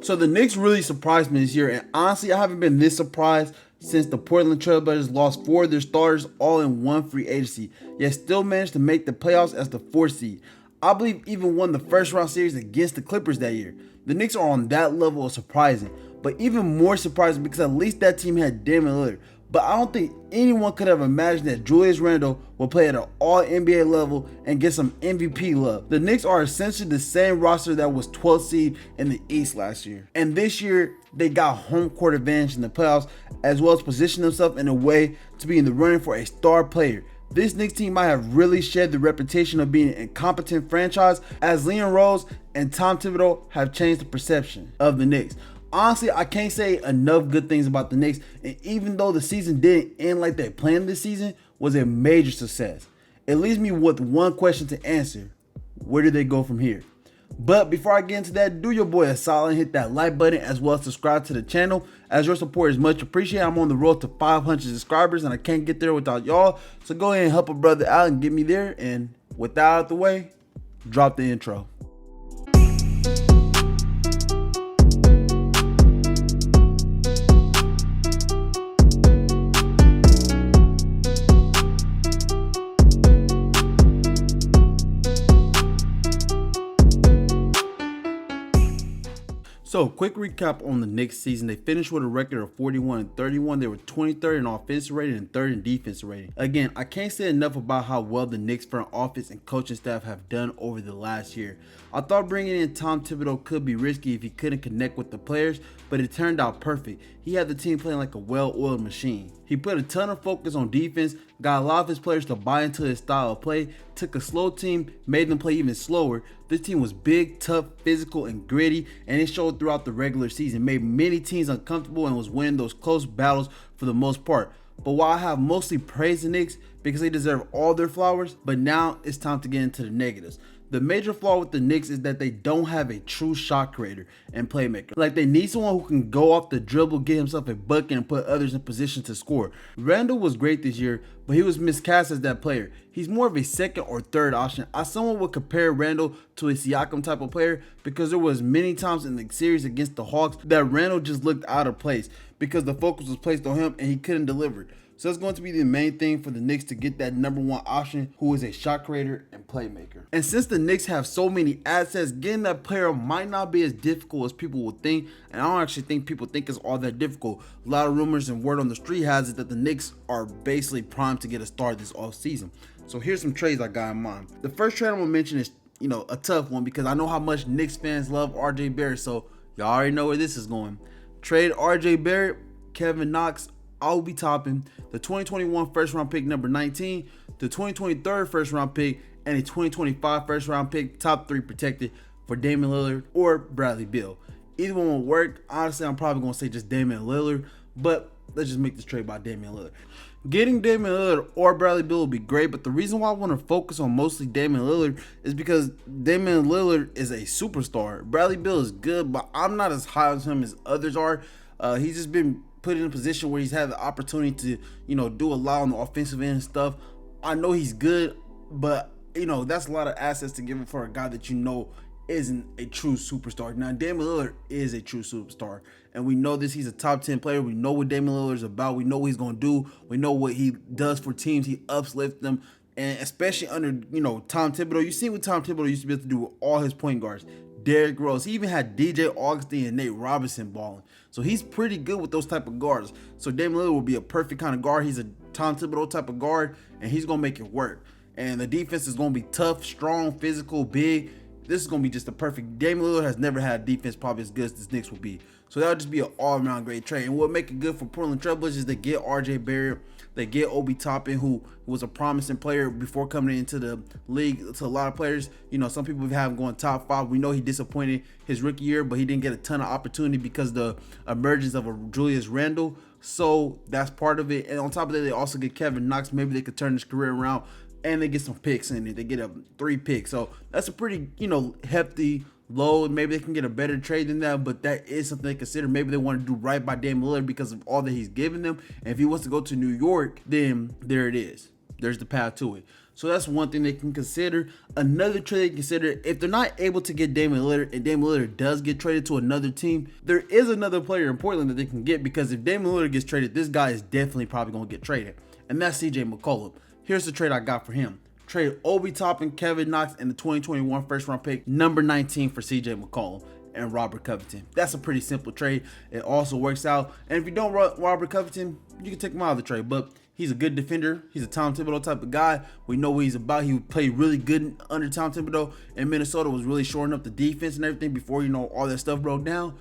So the Knicks really surprised me this year, and honestly, I haven't been this surprised since the Portland Trail Blazers lost 4 of their starters all in one free agency, yet still managed to make the playoffs as the 4th seed. I believe even won the first round series against the Clippers that year. The Knicks are on that level of surprising, but even more surprising because at least that team had Damian Lillard. But I don't think anyone could have imagined that Julius Randle will play at an all-NBA level and get some MVP love. The Knicks are essentially the same roster that was 12th seed in the East last year. And this year, they got home court advantage in the playoffs, as well as positioned themselves in a way to be in the running for a star player. This Knicks team might have really shed the reputation of being an incompetent franchise, as Leon Rose and Tom Thibodeau have changed the perception of the Knicks. Honestly, I can't say enough good things about the Knicks, and even though the season didn't end like they planned this season, was a major success. It leaves me with one question to answer. Where do they go from here? But before I get into that, do your boy a solid and hit that like button, as well as subscribe to the channel, as your support is much appreciated. I'm on the road to 500 subscribers and I can't get there without y'all, so go ahead and help a brother out and get me there. And with that out of the way, drop the intro. So, quick recap on the Knicks season. They finished with a record of 41-31. They were 23rd in offensive rating and 3rd in defensive rating. Again, I can't say enough about how well the Knicks front office and coaching staff have done over the last year. I thought bringing in Tom Thibodeau could be risky if he couldn't connect with the players, but it turned out perfect. He had the team playing like a well-oiled machine. He put a ton of focus on defense, got a lot of his players to buy into his style of play, took a slow team, made them play even slower. This team was big, tough, physical, and gritty, and it showed throughout the regular season. Made many teams uncomfortable and was winning those close battles for the most part. But while I have mostly praised the Knicks because they deserve all their flowers, but now it's time to get into the negatives. The major flaw with the Knicks is that they don't have a true shot creator and playmaker. Like, they need someone who can go off the dribble, get himself a bucket, and put others in position to score. Randle was great this year, but he was miscast as that player. He's more of a second or third option. Someone would compare Randle to a Siakam type of player because there was many times in the series against the Hawks that Randle just looked out of place because the focus was placed on him and he couldn't deliver. So it's going to be the main thing for the Knicks to get that number one option who is a shot creator and playmaker. And since the Knicks have so many assets, getting that player might not be as difficult as people would think. And I don't actually think people think it's all that difficult. A lot of rumors and word on the street has it that the Knicks are basically primed to get a start this offseason. So here's some trades I got in mind. The first trade I'm going to mention is, a tough one because I know how much Knicks fans love RJ Barrett. So y'all already know where this is going. Trade RJ Barrett, Kevin Knox, Obi Toppin, the 2021 first round pick number 19, the 2023 first round pick, and a 2025 first round pick, top 3 protected for Damian Lillard or Bradley Beal. Either one will work. Honestly, I'm probably going to say just Damian Lillard, but let's just make this trade by Damian Lillard. Getting Damian Lillard or Bradley Beal would be great, but the reason why I want to focus on mostly Damian Lillard is because Damian Lillard is a superstar. Bradley Beal is good, but I'm not as high on him as others are. He's just been put in a position where he's had the opportunity to, do a lot on the offensive end and stuff. I know he's good, but, that's a lot of assets to give him for a guy that isn't a true superstar. Now, Damian Lillard is a true superstar, and we know this. He's a top 10 player. We know what Damian Lillard is about. We know what he's going to do. We know what he does for teams. He uplifts them, and especially under, Tom Thibodeau. You see what Tom Thibodeau used to be able to do with all his point guards. Derrick Rose. He even had DJ Augustin and Nate Robinson balling. So he's pretty good with those type of guards. So Damian Lillard will be a perfect kind of guard. He's a Tom Thibodeau type of guard, and he's going to make it work. And the defense is going to be tough, strong, physical, big. This is going to be just a perfect. Damian Lillard has never had a defense probably as good as this Knicks will be. So that would just be an all-around great trade. And what make it good for Portland Trail Blazers is they get RJ Barrett. They get Obi Toppin, who was a promising player before coming into the league. To a lot of players, some people have him going top 5. We know he disappointed his rookie year, but he didn't get a ton of opportunity because of the emergence of a Julius Randle. So that's part of it. And on top of that, they also get Kevin Knox. Maybe they could turn his career around, and they get some picks in it. They get 3 picks. So that's a pretty, hefty low. Maybe they can get a better trade than that, but that is something they consider. Maybe they want to do right by Damian Lillard because of all that he's given them. And if he wants to go to New York, then there it is. there's the path to it. So that's one thing they can consider. Another trade they can consider, if they're not able to get Damian Lillard and Damian Lillard does get traded to another team, there is another player in Portland that they can get, because if Damian Lillard gets traded, this guy is definitely probably going to get traded. And that's CJ McCollum. Here's the trade I got for him. Trade Obi Toppin, Kevin Knox, and the 2021 first round pick, number 19 for CJ McCollum and Robert Covington. That's a pretty simple trade. It also works out. And if you don't want Robert Covington, you can take him out of the trade. But he's a good defender. He's a Tom Thibodeau type of guy. We know what he's about. He played really good under Tom Thibodeau, and Minnesota was really shoring up the defense and everything before, all that stuff broke down.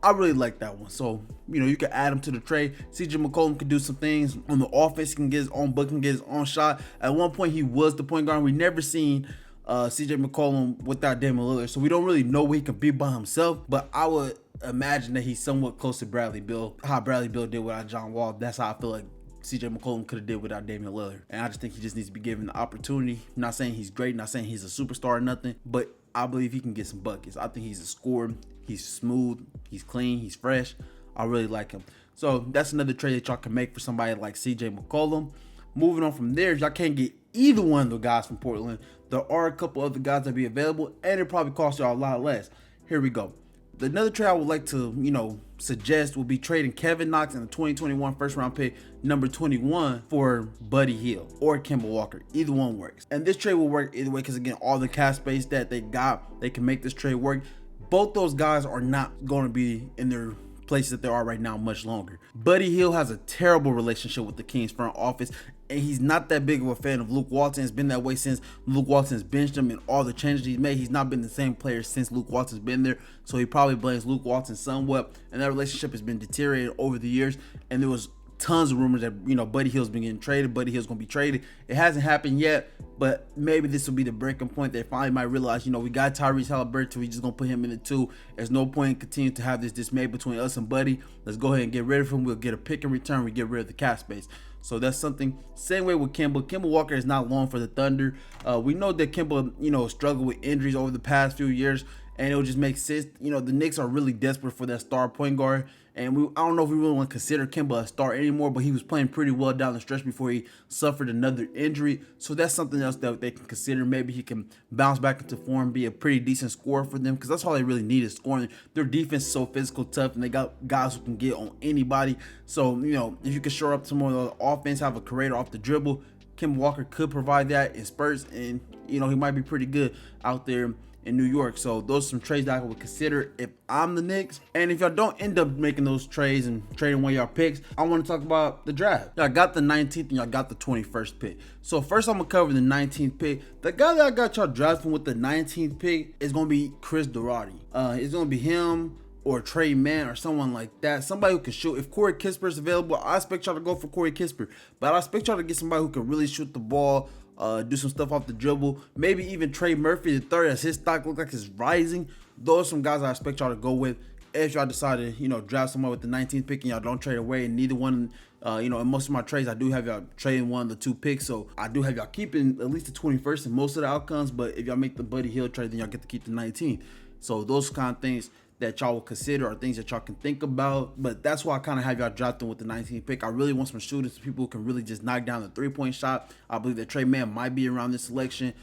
I really like that one. So, you can add him to the trade. CJ McCollum can do some things on the offense. He can get his own bucket, can get his own shot. At one point, he was the point guard. We never seen CJ McCollum without Damian Lillard, so we don't really know what he can be by himself. But I would imagine that he's somewhat close to Bradley Beal. How Bradley Beal did without John Wall. That's how I feel like CJ McCollum could have did without Damian Lillard. And I just think he just needs to be given the opportunity. I'm not saying he's great, not saying he's a superstar or nothing, but I believe he can get some buckets. I think he's a scorer. He's smooth. He's clean. He's fresh. I really like him. So that's another trade that y'all can make for somebody like CJ McCollum. Moving on from there, if y'all can't get either one of the guys from Portland, there are a couple other guys that be available, and it probably costs y'all a lot less. Here we go. Another trade I would like to, suggest will be trading Kevin Knox and the 2021 first round pick, number 21, for Buddy Hield or Kemba Walker. Either one works. And this trade will work either way, because again, all the cap space that they got, they can make this trade work. Both those guys are not going to be in their places that they are right now much longer. Buddy Hield has a terrible relationship with the Kings front office, and he's not that big of a fan of Luke Walton. It's been that way since Luke Walton's benched him, and all the changes he's made. He's not been the same player since Luke Walton's been there, so he probably blames Luke Walton somewhat, and that relationship has been deteriorated over the years. And there was tons of rumors that Buddy Hield's been getting traded. Buddy Hield's gonna be traded. It hasn't happened yet, but maybe this will be the breaking point. They finally might realize, we got Tyrese Halliburton. We just gonna put him in the 2. There's no point in continuing to have this dismay between us and Buddy. Let's go ahead and get rid of him. We'll get a pick in return. We get rid of the cap space. So that's something. Same way with Kemba. Kemba Walker is not long for the Thunder. We know that Kemba, struggled with injuries over the past few years, and it'll just make sense. The Knicks are really desperate for that star point guard. And I don't know if we really want to consider Kemba a star anymore, but he was playing pretty well down the stretch before he suffered another injury. So that's something else that they can consider. Maybe he can bounce back into form, be a pretty decent scorer for them, because that's all they really need is scoring. Their defense is so physical, tough, and they got guys who can get on anybody. So, if you can shore up some more of the offense, have a creator off the dribble, Kemba Walker could provide that in spurts, and, he might be pretty good out there in New York. So those are some trades that I would consider if I'm the Knicks. And if y'all don't end up making those trades and trading one of y'all picks, I want to talk about the draft. Y'all got the 19th and y'all got the 21st pick. So first I'm going to cover the 19th pick. The guy that I got y'all drafting with the 19th pick is going to be Chris Duarte. It's going to be him or Trey Mann or someone like that. Somebody who can shoot. If Corey Kispert is available, I expect y'all to go for Corey Kispert. But I expect y'all to get somebody who can really shoot the ball, do some stuff off the dribble. Maybe even Trey Murphy the third, as his stock looks like it's rising. Those are some guys I expect y'all to go with if y'all decide to, draft someone with the 19th pick and y'all don't trade away. And neither one, in most of my trades, I do have y'all trading one of the 2 picks. So I do have y'all keeping at least the 21st in most of the outcomes. But if y'all make the Buddy Hield trade, then y'all get to keep the 19th. So those kind of things that y'all will consider are things that y'all can think about. But that's why I kind of have y'all drafting with the 19th pick. I really want some shooters, people who can really just knock down the 3-point shot. I believe that Trey Mann might be around this selection.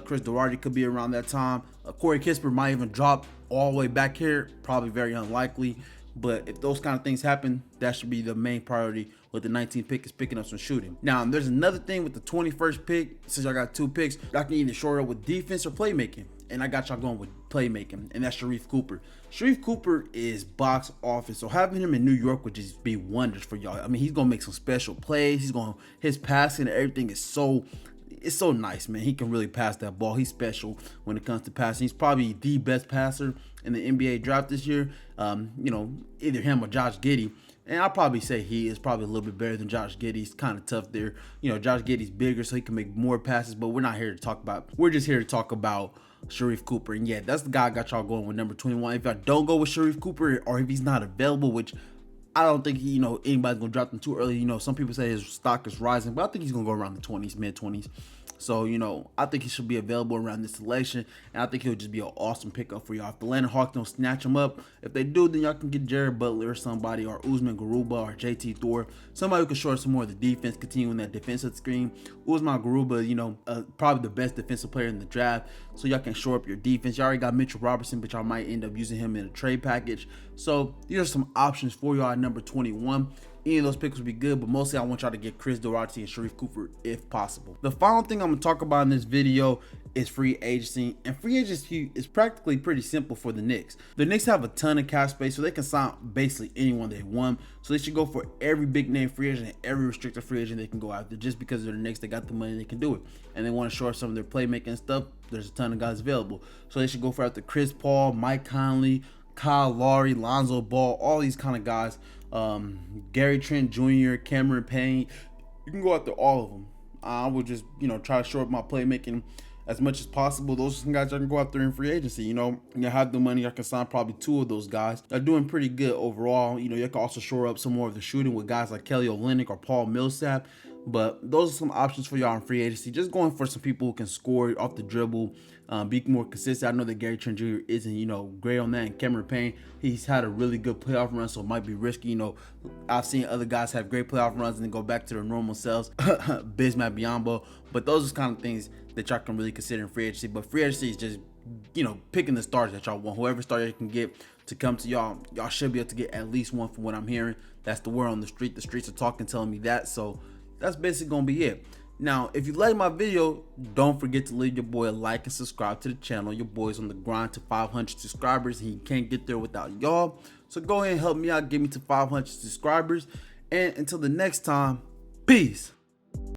Chris Duarte could be around that time. Corey Kispert might even drop all the way back here. Probably very unlikely. But if those kind of things happen, that should be the main priority with the 19th pick, is picking up some shooting. Now, there's another thing with the 21st pick. Since y'all got 2 picks, y'all can either shore up with defense or playmaking. And I got y'all going with playmaking, and that's Sharife Cooper. Sharife Cooper is box office, so having him in New York would just be wonders for y'all. I mean, he's gonna make some special plays. His passing and everything is so nice, man. He can really pass that ball. He's special when it comes to passing. He's probably the best passer in the NBA draft this year. Either him or Josh Giddey. And I'll probably say he is probably a little bit better than Josh Giddey. He's kind of tough there. Josh Giddey's bigger, so he can make more passes, but we're not here to talk about. We're just here to talk about Sharife Cooper. And yeah, that's the guy I got y'all going with, number 21. If y'all don't go with Sharife Cooper, or if he's not available, which I don't think anybody's gonna drop him too early. Some people say his stock is rising, but I think he's gonna go around the 20s, mid 20s. So, I think he should be available around this selection, and I think he'll just be an awesome pickup for y'all. If the Atlanta Hawks don't snatch him up, if they do, then y'all can get Jared Butler or somebody, or Usman Garuba or JT Thor, somebody who can show us some more of the defense, continuing that defensive scheme. Usman Garuba, probably the best defensive player in the draft, so y'all can shore up your defense. Y'all already got Mitchell Robertson, but y'all might end up using him in a trade package. So these are some options for y'all at number 21. Any of those picks would be good, but mostly I want y'all to get Chris Duarte and Sharif Cooper if possible. The final thing I'm going to talk about in this video is free agency, and free agency is practically pretty simple for the Knicks. The Knicks have a ton of cap space, so they can sign basically anyone they want. So they should go for every big name free agent and every restricted free agent they can go after. Just because they're the Knicks, they got the money, they can do it, and they want to shore up some of their playmaking and stuff. There's a ton of guys available, so they should go for after Chris Paul, Mike Conley, Kyle Lowry, Lonzo Ball, all these kind of guys. Gary Trent Jr., Cameron Payne. You can go after all of them. I would just, try to shore up my playmaking as much as possible. Those are some guys I can go after in free agency. You have the money, I can sign probably 2 of those guys. They're doing pretty good overall. You can also shore up some more of the shooting with guys like Kelly Olynyk or Paul Millsap. But those are some options for y'all in free agency. Just going for some people who can score off the dribble, be more consistent. I know that Gary Trent Jr. isn't, great on that. And Cameron Payne, he's had a really good playoff run, so it might be risky. I've seen other guys have great playoff runs and then go back to their normal selves. Bismack Biyombo. But those are kind of things that y'all can really consider in free agency. But free agency is just, picking the starters that y'all want. Whoever starter you can get to come to y'all should be able to get at least one from what I'm hearing. That's the word on the street. The streets are talking, telling me that. So that's basically gonna be it. Now, if you like my video, don't forget to leave your boy a like and subscribe to the channel. Your boy's on the grind to 500 subscribers, and he can't get there without y'all. So go ahead and help me out, get me to 500 subscribers. And until the next time, peace.